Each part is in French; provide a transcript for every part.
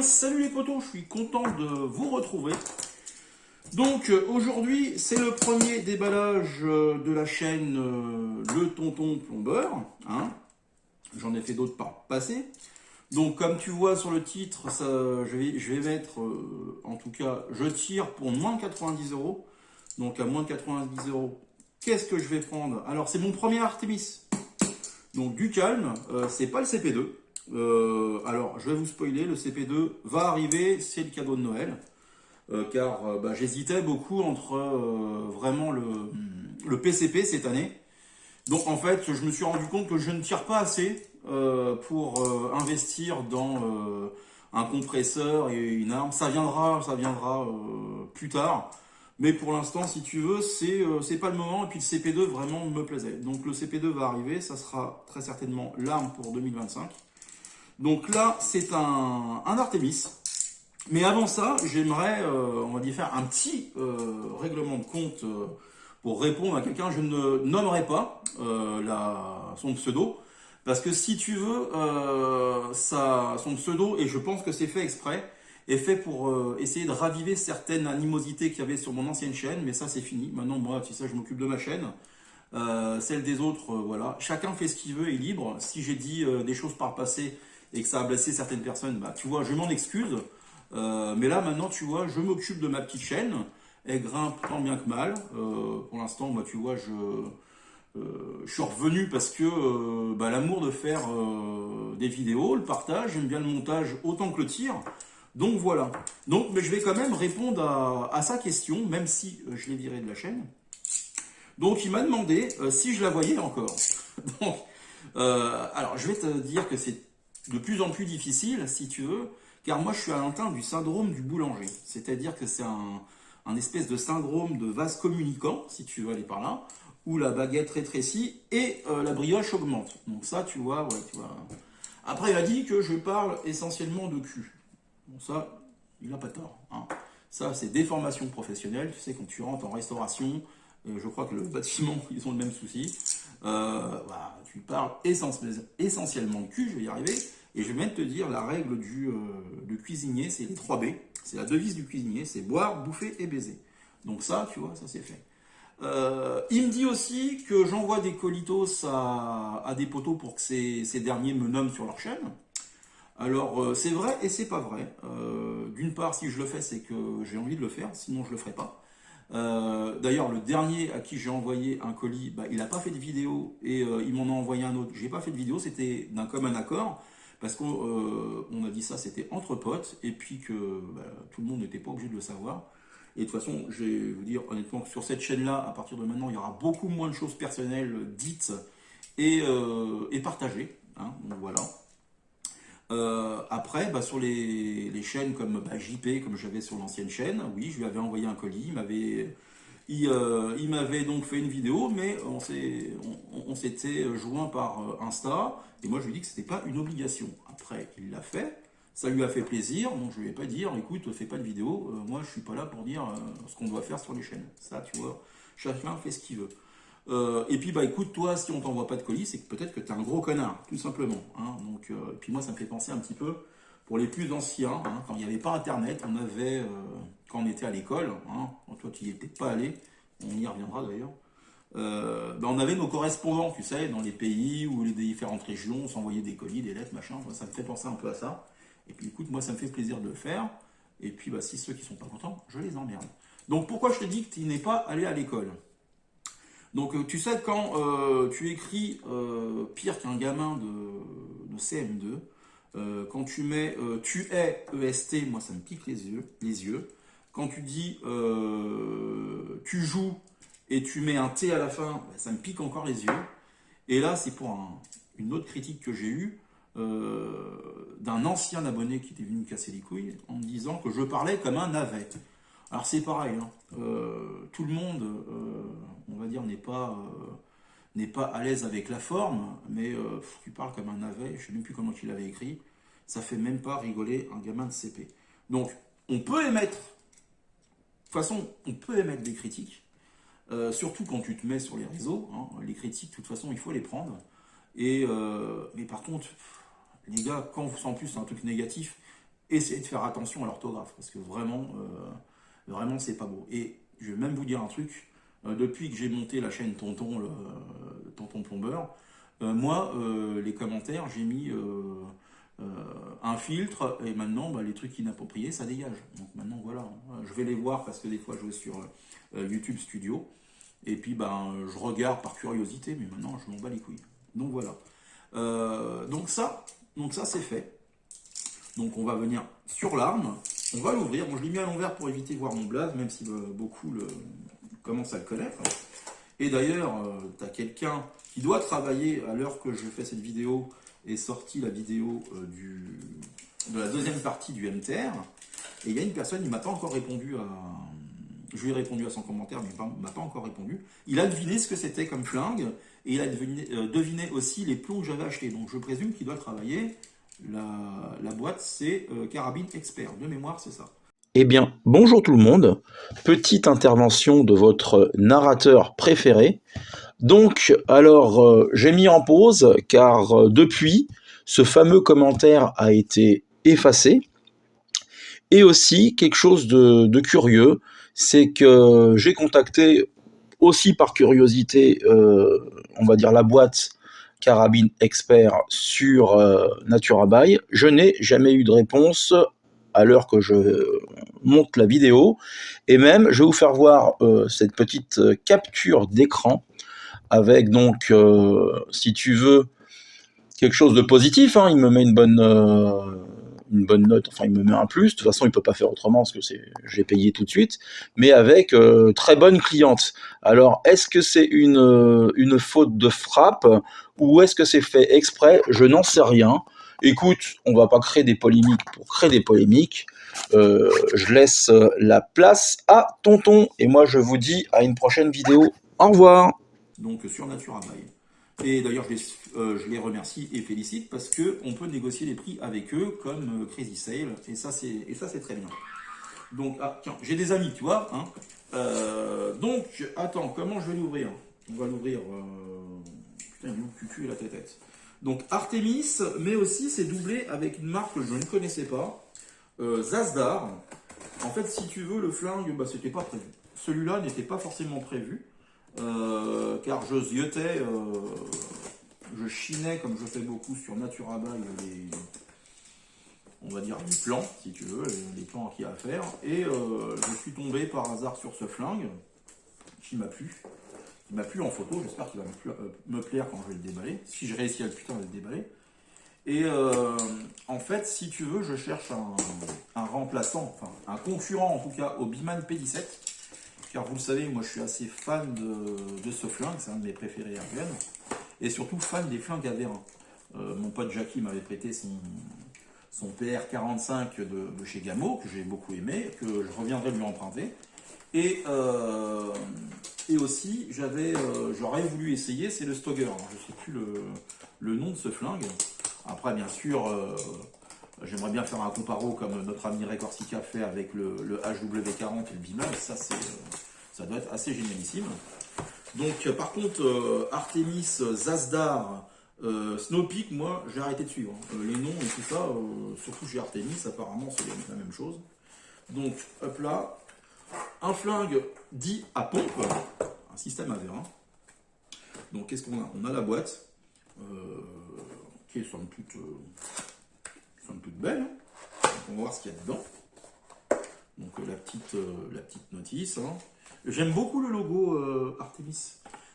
bien, salut les potos, je suis content de vous retrouver. Donc aujourd'hui, c'est le premier déballage de la chaîne Le Tonton Plombeur. Hein. J'en ai fait d'autres par le passé. Donc comme tu vois sur le titre, ça, je vais mettre, en tout cas, je tire pour moins de 90 euros. Donc à moins de 90 euros, qu'est-ce que je vais prendre? Alors c'est mon premier Artemis. Donc du calme, c'est pas le CP2. Alors je vais vous spoiler, le CP2 va arriver, c'est le cadeau de Noël. Car j'hésitais beaucoup entre vraiment le PCP cette année. Donc en fait, je me suis rendu compte que je ne tire pas assez pour investir dans un compresseur et une arme. Ça viendra plus tard. Mais pour l'instant, si tu veux, c'est pas le moment. Et puis le CP2 vraiment me plaisait. Donc le CP2 va arriver, ça sera très certainement l'arme pour 2025. Donc là, c'est un Artemis. Mais avant ça, j'aimerais, on va dire, faire un petit règlement de compte pour répondre à quelqu'un. Je ne nommerai pas son pseudo, parce que si tu veux, son pseudo, et je pense que c'est fait exprès, est fait pour essayer de raviver certaines animosités qu'il y avait sur mon ancienne chaîne, mais ça c'est fini. Maintenant, moi, tu sais, je m'occupe de ma chaîne. Celle des autres, voilà. Chacun fait ce qu'il veut, est libre. Si j'ai dit des choses par le passé et que ça a blessé certaines personnes, bah, tu vois, je m'en excuse. Mais là, maintenant, tu vois, je m'occupe de ma petite chaîne. Elle grimpe tant bien que mal. Pour l'instant, moi, tu vois, je suis revenu parce que l'amour de faire des vidéos, le partage, j'aime bien le montage autant que le tir. Donc voilà. Donc, mais je vais quand même répondre à sa question, même si je l'ai viré de la chaîne. Donc, il m'a demandé si je la voyais encore. Donc, alors, je vais te dire que c'est de plus en plus difficile, si tu veux, car moi, je suis atteint du syndrome du boulanger. C'est-à-dire que c'est un espèce de syndrome de vase communicant, si tu veux aller par là, où la baguette rétrécit et la brioche augmente. Donc ça, tu vois, ouais, tu vois. Après, il a dit que je parle essentiellement de cul. Bon, ça, il n'a pas tort. Hein. Ça, c'est des formations professionnelles. Tu sais, quand tu rentres en restauration, je crois que le bâtiment, ils ont le même souci. Tu parles essentiellement de cul, je vais y arriver. Et je vais même te dire la règle du cuisinier, c'est les 3 B. C'est la devise du cuisinier, c'est boire, bouffer et baiser. Donc ça, tu vois, ça c'est fait. Il me dit aussi que j'envoie des colitos à des potos pour que ces derniers me nomment sur leur chaîne. Alors c'est vrai et c'est pas vrai. D'une part, si je le fais, c'est que j'ai envie de le faire, sinon je le ferai pas. D'ailleurs, le dernier à qui j'ai envoyé un colis, il n'a pas fait de vidéo et il m'en a envoyé un autre. J'ai pas fait de vidéo, c'était d'un commun accord. Parce qu'on a dit ça, c'était entre potes, et puis que tout le monde n'était pas obligé de le savoir. Et de toute façon, je vais vous dire honnêtement que sur cette chaîne-là, à partir de maintenant, il y aura beaucoup moins de choses personnelles dites et partagées. Hein, donc voilà. Après, sur les chaînes comme JP, comme j'avais sur l'ancienne chaîne, oui, je lui avais envoyé un colis, il m'avait donc fait une vidéo, mais on s'était joint par Insta, et moi je lui ai dit que c'était pas une obligation. Après, il l'a fait, ça lui a fait plaisir, donc je lui ai pas dit, écoute, fais pas de vidéo, moi je suis pas là pour dire ce qu'on doit faire sur les chaînes. Ça, tu vois, chacun fait ce qu'il veut. Et puis écoute, toi, si on t'envoie pas de colis, c'est que peut-être que t'es un gros connard, tout simplement. Hein. Donc, et puis moi, ça me fait penser un petit peu pour les plus anciens, hein, quand il n'y avait pas Internet, on avait, quand on était à l'école, hein, toi tu n'y étais pas allé, on y reviendra d'ailleurs, on avait nos correspondants, tu sais, dans les pays ou les différentes régions, on s'envoyait des colis, des lettres, machin, ça me fait penser un peu à ça. Et puis écoute, moi ça me fait plaisir de le faire, et puis si ceux qui sont pas contents, je les emmerde. Donc pourquoi je te dis que tu n'es pas allé à l'école? Donc tu sais, quand tu écris pire qu'un gamin de CM2, quand tu mets tu es EST, moi ça me pique les yeux. Quand tu dis tu joues et tu mets un T à la fin, ça me pique encore les yeux. Et là, c'est pour une autre critique que j'ai eue d'un ancien abonné qui était venu me casser les couilles en me disant que je parlais comme un navet. Alors c'est pareil, hein. Tout le monde, on va dire, n'est pas à l'aise avec la forme, mais tu parles comme un navet, je ne sais même plus comment tu l'avais écrit, ça fait même pas rigoler un gamin de CP. Donc on peut émettre, de toute façon, on peut émettre des critiques, surtout quand tu te mets sur les réseaux, hein. Les critiques, de toute façon, il faut les prendre. Mais par contre, les gars, quand en plus c'est un truc négatif, essayez de faire attention à l'orthographe, parce que vraiment, vraiment c'est pas beau. Et je vais même vous dire un truc, depuis que j'ai monté la chaîne Tonton, le Tonton Plombeur, moi, les commentaires, j'ai mis un filtre, et maintenant, bah, les trucs inappropriés, ça dégage. Donc maintenant, voilà, je vais les voir, parce que des fois, je vais sur YouTube Studio, et puis ben, je regarde par curiosité, mais maintenant, je m'en bats les couilles. Donc voilà. Donc ça c'est fait. Donc on va venir sur l'arme, on va l'ouvrir. Bon, je l'ai mis à l'envers pour éviter de voir mon blaze, même si beaucoup commencent à le connaître. Et d'ailleurs, tu as quelqu'un qui doit travailler à l'heure que je fais cette vidéo, est sorti la vidéo de la deuxième partie du MTR. Et il y a une personne, il m'a pas encore répondu à... Je lui ai répondu à son commentaire, mais il ne m'a pas encore répondu. Il a deviné ce que c'était comme flingue, et il a deviné aussi les plombs que j'avais achetés. Donc je présume qu'il doit travailler. La boîte, c'est Carabine Expert. De mémoire, c'est ça. Eh bien, bonjour tout le monde. Petite intervention de votre narrateur préféré. Donc, alors, j'ai mis en pause car depuis, ce fameux commentaire a été effacé. Et aussi, quelque chose de curieux, c'est que j'ai contacté aussi par curiosité, on va dire la boîte Carabine Expert sur NaturaBuy. Je n'ai jamais eu de réponse à l'heure que je monte la vidéo. Et même, je vais vous faire voir cette petite capture d'écran avec donc, si tu veux, quelque chose de positif. Hein, il me met une bonne note, enfin il me met un plus. De toute façon, il peut pas faire autrement parce que j'ai payé tout de suite. Mais avec très bonne cliente. Alors, est-ce que c'est une faute de frappe ou est-ce que c'est fait exprès? Je n'en sais rien. Écoute, on va pas créer des polémiques pour créer des polémiques. Je laisse la place à Tonton. Et moi, je vous dis à une prochaine vidéo. Au revoir. Donc sur NaturaBuy. Et d'ailleurs, je les remercie et félicite parce qu'on peut négocier les prix avec eux comme Crazy Sale. Et ça, c'est très bien. Donc, ah, tiens, j'ai des amis, tu vois. Hein. Donc, attends, comment je vais l'ouvrir? On va l'ouvrir... putain, il est où le cucu et la tête. Donc, Artemis, mais aussi c'est doublé avec une marque que je ne connaissais pas. Zasdar. En fait, si tu veux, le flingue, bah, c'était pas prévu. Celui-là n'était pas forcément prévu. Car je ziotais, je chinais comme je fais beaucoup sur NaturaBuy on va dire les plans, si tu veux, les plans qu'il y a à faire. Et je suis tombé par hasard sur ce flingue qui m'a plu. Il m'a plu en photo, j'espère qu'il va me plaire quand je vais le déballer, si je réussis à le putain de le déballer. Et en fait, si tu veux, je cherche un remplaçant, enfin un concurrent en tout cas au Biman P17. Car vous le savez, moi je suis assez fan de ce flingue, c'est un de mes préférés à peine. Et surtout fan des flingues à vérin. Mon pote Jackie m'avait prêté son PR45 de chez Gamo, que j'ai beaucoup aimé, que je reviendrai lui emprunter. Et aussi, j'aurais voulu essayer, c'est le Stogger. Je ne sais plus le nom de ce flingue. Après, bien sûr, j'aimerais bien faire un comparo comme notre ami Ray Corsica fait avec le HW40 et le Biman. Ça doit être assez génialissime. Donc, par contre, Artemis, Zasdar, Snowpeak, moi, j'ai arrêté de suivre. Les noms et tout ça, surtout chez Artemis, apparemment, c'est la même chose. Donc, hop là, un flingue dit à pompe, un système à vérin. Donc, qu'est-ce qu'on a? On a la boîte, qui est somme toute belle. Donc, on va voir ce qu'il y a dedans. Donc, la petite notice. Hein. J'aime beaucoup le logo Artemis.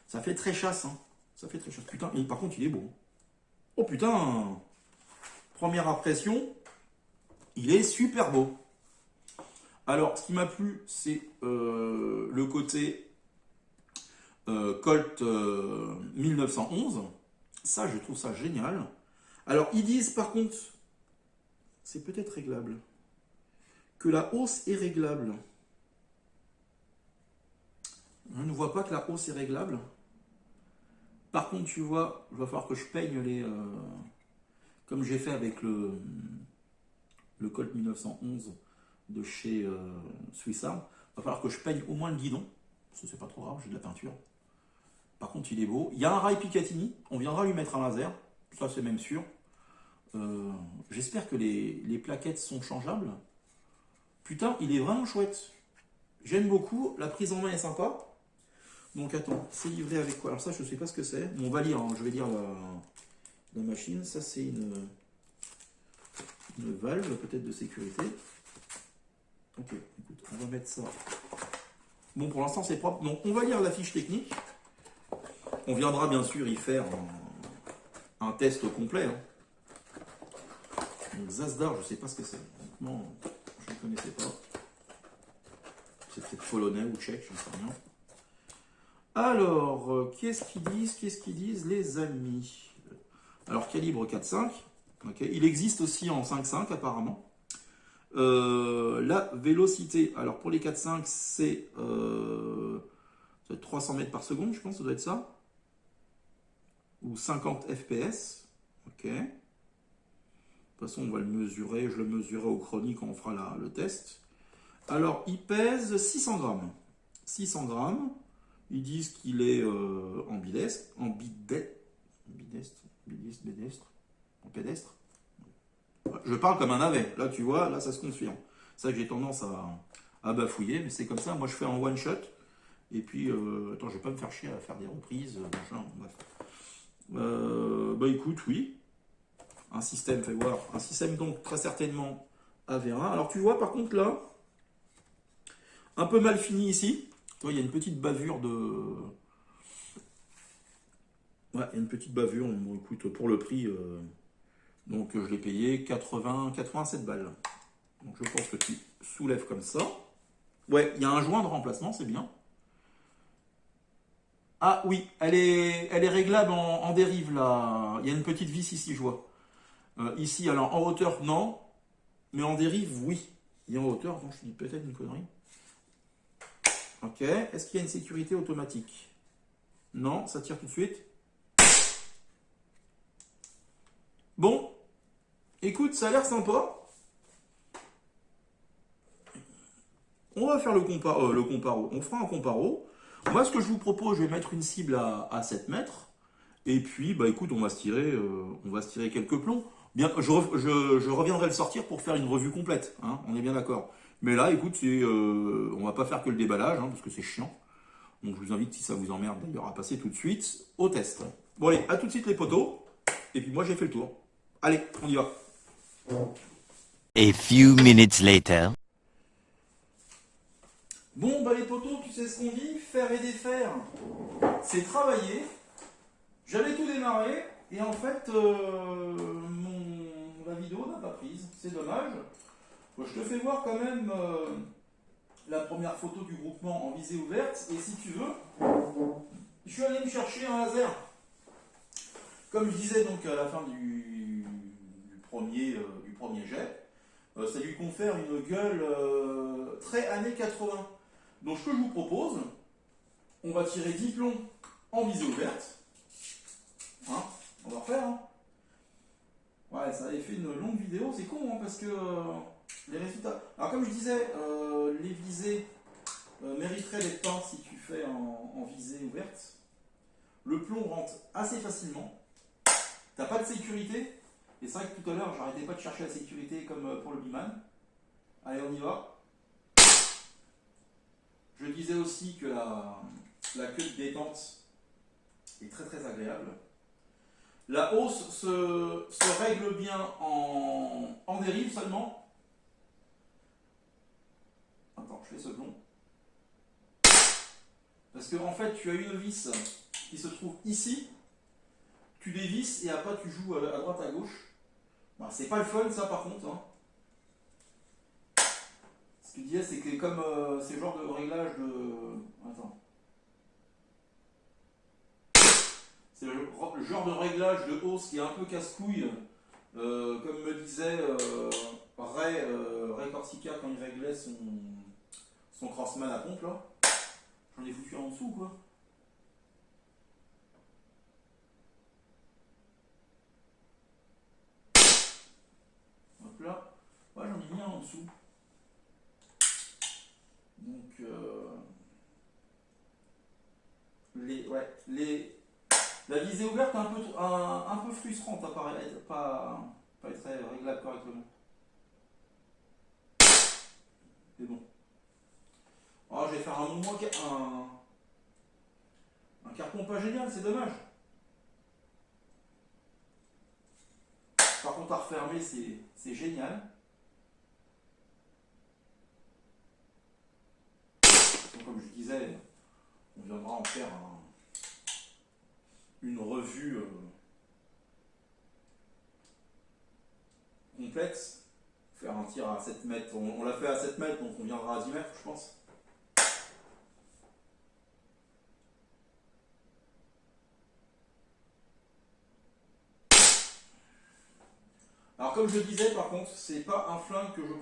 Ça fait très chasse. Hein. Ça fait très chasse. Putain, et par contre, il est beau. Oh putain! Première impression, il est super beau. Alors, ce qui m'a plu, c'est le côté Colt 1911. Ça, je trouve ça génial. Alors, ils disent par contre, c'est peut-être réglable, que la hausse est réglable. On ne voit pas que la hausse est réglable. Par contre, tu vois, il va falloir que je peigne les... comme j'ai fait avec le Colt 1911 de chez Swiss Arm. Il va falloir que je peigne au moins le guidon. Parce que c'est pas trop grave, j'ai de la peinture. Par contre, il est beau. Il y a un rail Picatinny. On viendra lui mettre un laser. Ça, c'est même sûr. J'espère que les plaquettes sont changeables. Putain, il est vraiment chouette. J'aime beaucoup, la prise en main est sympa. Donc attends, c'est livré avec quoi? Alors ça, je ne sais pas ce que c'est. Bon, on va lire, hein. Je vais lire la machine. Ça, c'est une valve peut-être de sécurité. Ok, écoute, on va mettre ça. Bon, pour l'instant, c'est propre. Donc, on va lire la fiche technique. On viendra bien sûr y faire un test complet. Hein. Donc, Zasdar, je ne sais pas ce que c'est. Honnêtement, je ne connaissais pas. C'est peut-être polonais ou tchèque, je ne sais rien. Alors, qu'est-ce qu'ils disent les amis? Alors, calibre 4.5. Okay. Il existe aussi en 5.5 apparemment. La vélocité, alors pour les 4.5, c'est 300 mètres par seconde, je pense, ça doit être ça. Ou 50 fps. Ok. De toute façon, on va le mesurer, je le mesurerai au chronie quand on fera le test. Alors, il pèse 600 grammes. 600 grammes. Ils disent qu'il est ambidestre. Je parle comme un navet. Là, tu vois, là, ça se confirme. C'est ça que j'ai tendance à bafouiller, mais c'est comme ça. Moi, je fais en one shot. Et puis, attends, je vais pas me faire chier à faire des reprises, machin, bref. Bah écoute, oui. Un système, fais voir. Un système, donc, très certainement AV1. Alors, tu vois, par contre, là, un peu mal fini ici. Tu vois, il y a une petite bavure de... Ouais, il y a une petite bavure. Bon, écoute, pour le prix, donc je l'ai payé 87 balles. Donc je pense que tu soulèves comme ça. Ouais, il y a un joint de remplacement, c'est bien. Ah oui, elle est réglable en dérive, là. Il y a une petite vis ici, je vois. Ici, alors en hauteur, non. Mais en dérive, oui. Et en hauteur, bon, je dis peut-être une connerie. Ok, est-ce qu'il y a une sécurité automatique? Non, ça tire tout de suite. Bon, écoute, ça a l'air sympa. On va faire le comparo. On fera un comparo. Moi, ce que je vous propose, je vais mettre une cible à 7 mètres. Et puis, bah écoute, on va se tirer quelques plombs. Bien, je reviendrai le sortir pour faire une revue complète. Hein, on est bien d'accord. Mais là, écoute, on va pas faire que le déballage, hein, parce que c'est chiant. Donc je vous invite, si ça vous emmerde d'ailleurs, à passer tout de suite au test. Bon allez, à tout de suite les potos. Et puis moi j'ai fait le tour. Allez, on y va. A few minutes later. Bon bah les potos, tu sais ce qu'on dit, faire et défaire, c'est travailler. J'avais tout démarré et en fait la vidéo n'a pas prise. C'est dommage. Bon, je te fais voir quand même la première photo du groupement en visée ouverte. Et si tu veux, je suis allé me chercher un laser. Comme je disais donc à la fin du premier jet, ça lui confère une gueule très années 80. Donc ce que je vous propose, on va tirer 10 plombs en visée ouverte. Hein, on va refaire. Hein. Ouais, ça avait fait une longue vidéo, c'est con hein, parce que les résultats... Alors comme je disais, les visées mériteraient d'être peints si tu fais en visée ouverte. Le plomb rentre assez facilement. T'as pas de sécurité. Et c'est vrai que tout à l'heure, j'arrêtais pas de chercher la sécurité comme pour le Biman. Allez, on y va. Je disais aussi que la queue de détente est très très agréable. La hausse se règle bien en dérive seulement. Attends, je fais ce plomb. Parce qu'en fait, tu as une vis qui se trouve ici. Tu dévisses et après tu joues à droite à gauche. Bah, c'est pas le fun ça par contre. Hein. Ce que je disais, c'est que comme c'est le genre de réglage de... Attends. C'est le genre de réglage de hausse qui est un peu casse-couille. Comme me disait Ray Corsica quand il réglait son Crossman à pompe là. J'en ai foutu en dessous quoi. Hop là. Ouais, j'en ai mis un en dessous. Donc la visée ouverte est un peu frustrante, pas pas être réglable correctement. Mais bon. Oh, je vais faire un carton pas génial, c'est dommage. Par contre, à refermer, c'est génial. Donc, comme je disais, on viendra en faire une revue complète. Faire un tir à 7 mètres. On l'a fait à 7 mètres, donc on viendra à 10 mètres, je pense. Alors comme je disais, par contre, c'est pas un flingue que je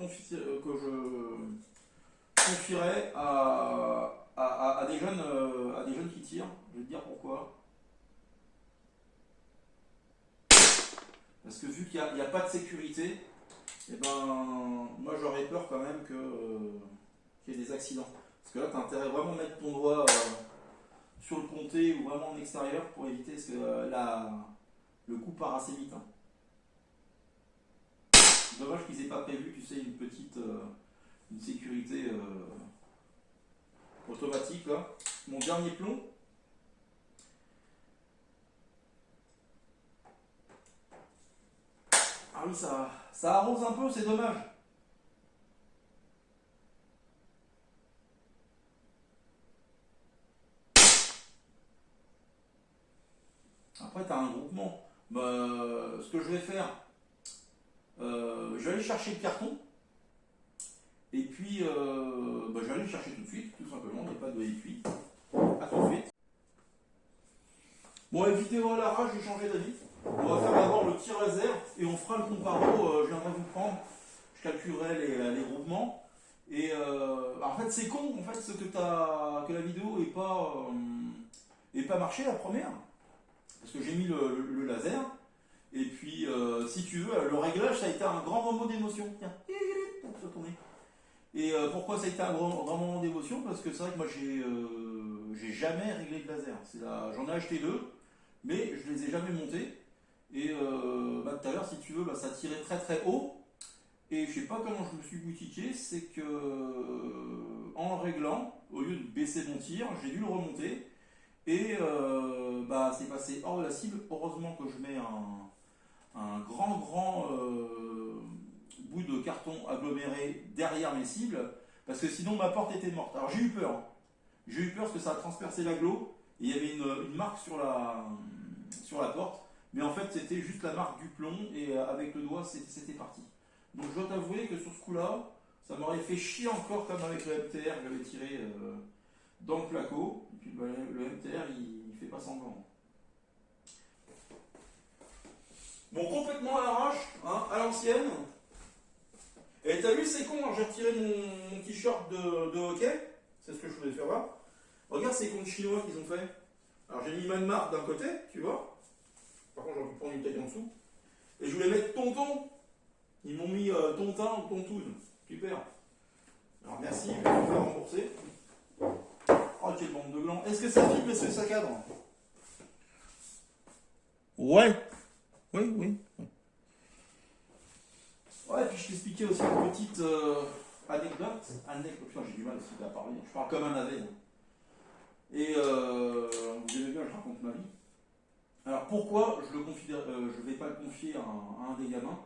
confierais à des jeunes qui tirent. Je vais te dire pourquoi. Parce que vu qu'il n'y a pas de sécurité, et ben moi j'aurais peur quand même qu'il y ait des accidents. Parce que là, tu as intérêt vraiment à mettre ton doigt sur le ponté ou vraiment en extérieur pour éviter que le coup part assez vite. Hein. Dommage qu'ils aient pas prévu, tu sais, une sécurité automatique là. Mon dernier plomb. Ah oui, ça arrose un peu, c'est dommage. Après, tu as un groupement. Ce que je vais faire, je vais aller chercher le carton. Et puis, je vais aller le chercher tout de suite, tout simplement. Il n'y a pas de étui. A tout de suite. Bon, évitez-vous à l'arrache, j'ai changé d'avis. On va faire d'abord le tir laser et on fera le comparo. Je viendrai vous prendre, je calculerai les groupements. Et en fait, c'est con en fait, que la vidéo ait pas marché la première. Parce que j'ai mis le laser. Et puis, si tu veux, le réglage, ça a été un grand moment d'émotion. Tiens, ça tourner. Et pourquoi ça a été un grand moment d'émotion? Parce que c'est vrai que moi, j'ai jamais réglé de laser. J'en ai acheté 2, mais je les ai jamais montés. Et tout à l'heure, si tu veux, ça tirait très très haut. Et je sais pas comment je me suis boutiqué, c'est que en le réglant, au lieu de baisser mon tir, j'ai dû le remonter. Et c'est passé hors de la cible. Heureusement que je mets un grand bout de carton aggloméré derrière mes cibles, parce que sinon ma porte était morte. Alors j'ai eu peur. J'ai eu peur parce que ça a transpercé l'agglo, et il y avait une marque sur la porte. Mais en fait, c'était juste la marque du plomb, et avec le doigt, c'était parti. Donc je dois t'avouer que sur ce coup-là, ça m'aurait fait chier encore comme avec le MTR que j'avais tiré dans le placo. Et puis le MTR, il fait pas semblant. Bon, complètement à l'arrache, hein, à l'ancienne. Et t'as vu, c'est con, hein, j'ai retiré mon t-shirt de hockey. C'est ce que je voulais faire voir. Regarde ces comptes chinois qu'ils ont fait. Alors j'ai mis Manmart d'un côté, tu vois. Par contre, j'aurais pu prendre une taille en dessous. Et je voulais mettre Tonton. Ils m'ont mis Tontin ou Tontoune. Super. Alors merci, je vais me faire rembourser. Oh, quelle bande de glands. Est-ce que ça filme? Est-ce que ça cadre? Ouais. Oui. Ouais, et puis je t'expliquais aussi une petite anecdote. Putain, j'ai du mal aussi à parler. Je parle comme un navet. Et vous avez vu, je raconte ma vie. Alors pourquoi je vais pas le confier à un des gamins?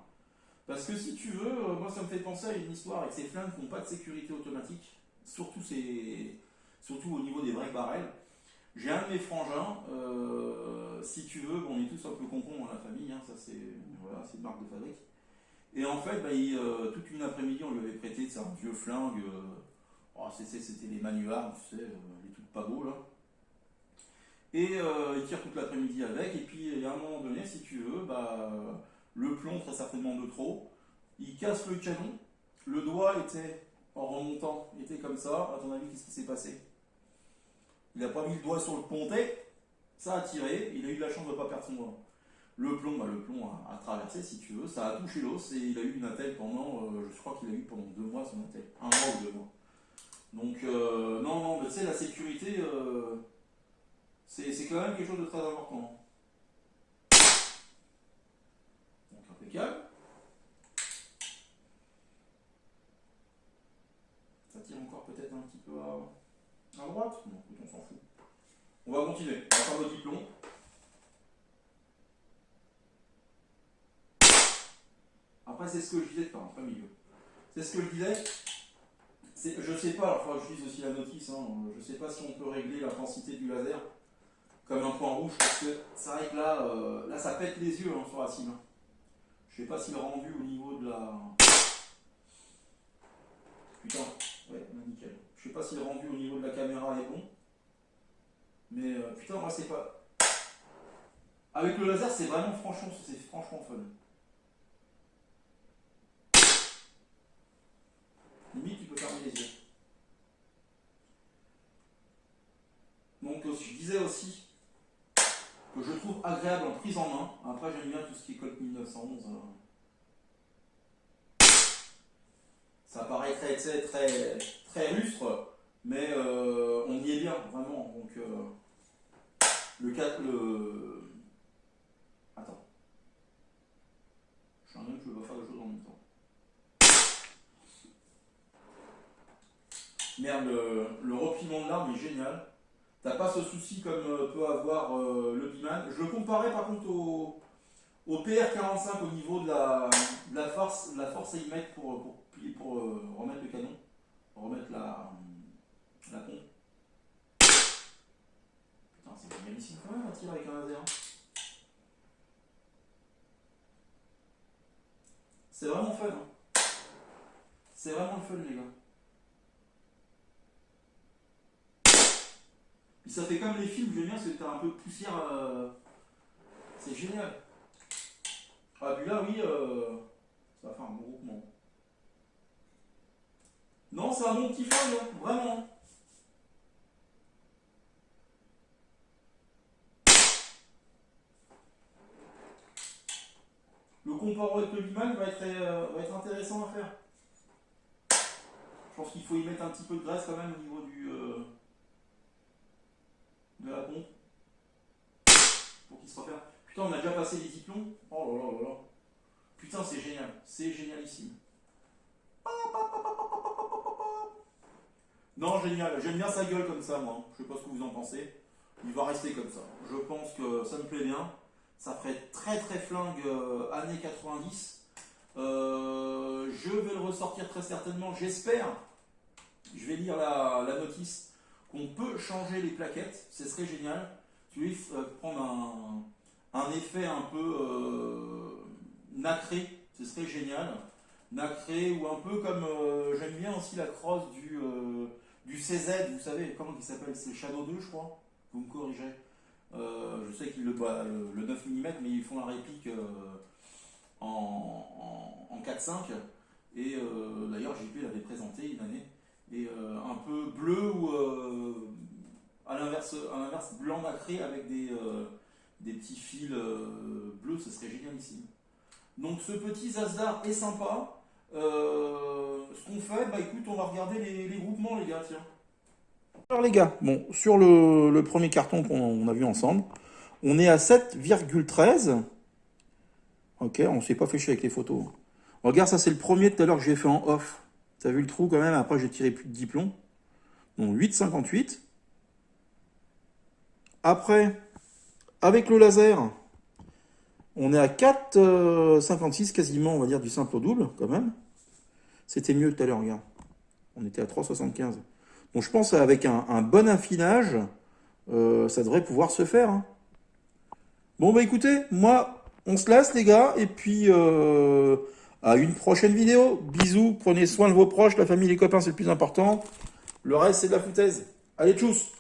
Parce que si tu veux, moi ça me fait penser à une histoire avec ces flingues qui n'ont pas de sécurité automatique, surtout au niveau des break barrels. J'ai un de mes frangins, si tu veux, on est tous un peu concons dans la famille, hein, ça c'est une marque de fabrique. Et en fait, toute une après-midi, on lui avait prêté un vieux flingue, c'était les manuards, tu sais, les trucs pas beaux là. Et il tire toute l'après-midi avec, et puis à un moment donné, si tu veux, le plomb très certainement de trop, il casse le canon, le doigt était, en remontant, était comme ça. À ton avis, qu'est-ce qui s'est passé? Il n'a pas mis le doigt sur le pontet, ça a tiré, il a eu de la chance de ne pas perdre son doigt. Le plomb a traversé, si tu veux, ça a touché l'os, et il a eu une attelle pendant, je crois qu'il a eu pendant 2 mois son attelle, 1 mois ou 2 mois. Donc, non, mais tu sais, la sécurité, c'est quand même quelque chose de très important. Donc, impeccable. peut-être un petit peu à droite. Non, écoute, on s'en fout. On va continuer. On va faire le diplôme. Après, c'est ce que je disais, enfin, pas milieu. C'est ce que je disais. Je sais pas, alors il faudra que je lise aussi la notice. Hein. Je sais pas si on peut régler l'intensité du laser comme un point rouge, parce que c'est vrai que là ça pète les yeux hein, sur la cible. Je sais pas si le rendu au niveau de la. Putain, ouais, nickel. Je sais pas si le rendu au niveau de la caméra est bon. Mais putain, moi c'est pas. Avec le laser, c'est vraiment franchement fun. Limite, tu peux fermer les yeux. Donc, je disais aussi que je trouve agréable en prise en main. Après, j'aime bien tout ce qui est Colt 1911. Ça paraît très lustre, mais on y est bien, vraiment. Donc, Attends. Je suis un homme, je veux pas faire de choses en même temps. Merde, le repliement de l'arme est génial. T'as pas ce souci comme peut avoir le Biman. Je le comparais par contre au PR45 au niveau de la force à y mettre pour remettre le canon, pour remettre la pompe. Putain, c'est génialissime quand même un tir avec un laser. C'est vraiment fun. Hein. C'est vraiment le fun les gars. Puis ça fait comme les films, j'aime bien parce que t'as un peu de poussière. C'est génial. Ah, puis là, oui, ça va faire un bon groupement. Non, c'est un bon petit flingue, hein, vraiment. Le comparo avec le Biman va être intéressant à faire. Je pense qu'il faut y mettre un petit peu de graisse quand même au niveau de la pompe pour qu'il se repère. Putain, on a déjà passé les diplômes. Oh là là là là. Putain, c'est génial. C'est génialissime. Non, génial. J'aime bien sa gueule comme ça, moi. Je sais pas ce que vous en pensez. Il va rester comme ça. Je pense que ça me plaît bien. Ça ferait très flingue années 90. Je vais le ressortir très certainement. J'espère. Je vais lire la notice. Qu'on peut changer les plaquettes, ce serait génial. Tu veux prendre un effet un peu nacré, ce serait génial. Nacré ou un peu comme j'aime bien aussi la crosse du CZ, vous savez, comment il s'appelle, c'est Shadow 2 je crois, vous me corrigez. Je sais qu'ils le 9 mm mais ils font la réplique en 4.5 et d'ailleurs JP l'avait présenté une année. Et un peu bleu ou à l'inverse blanc nacré avec des petits fils bleus, ce serait génialissime. Donc ce petit Zasdar est sympa. Ce qu'on fait, bah écoute, on va regarder les groupements les gars, tiens. Alors les gars, bon, sur le premier carton qu'on a vu ensemble, on est à 7,13. Ok, on s'est pas fait chier avec les photos. Regarde, ça c'est le premier tout à l'heure que j'ai fait en off. T'as vu le trou quand même, après j'ai tiré plus de 10 plombs. Donc 8,58. Après, avec le laser, on est à 4,56 quasiment, on va dire, du simple au double quand même. C'était mieux tout à l'heure, regarde. On était à 3,75. Donc je pense qu'avec un bon affinage, ça devrait pouvoir se faire. Hein. Bon bah écoutez, moi, on se lasse les gars, et puis à une prochaine vidéo. Bisous, prenez soin de vos proches, la famille, les copains, c'est le plus important. Le reste, c'est de la foutaise. Allez, tchuss!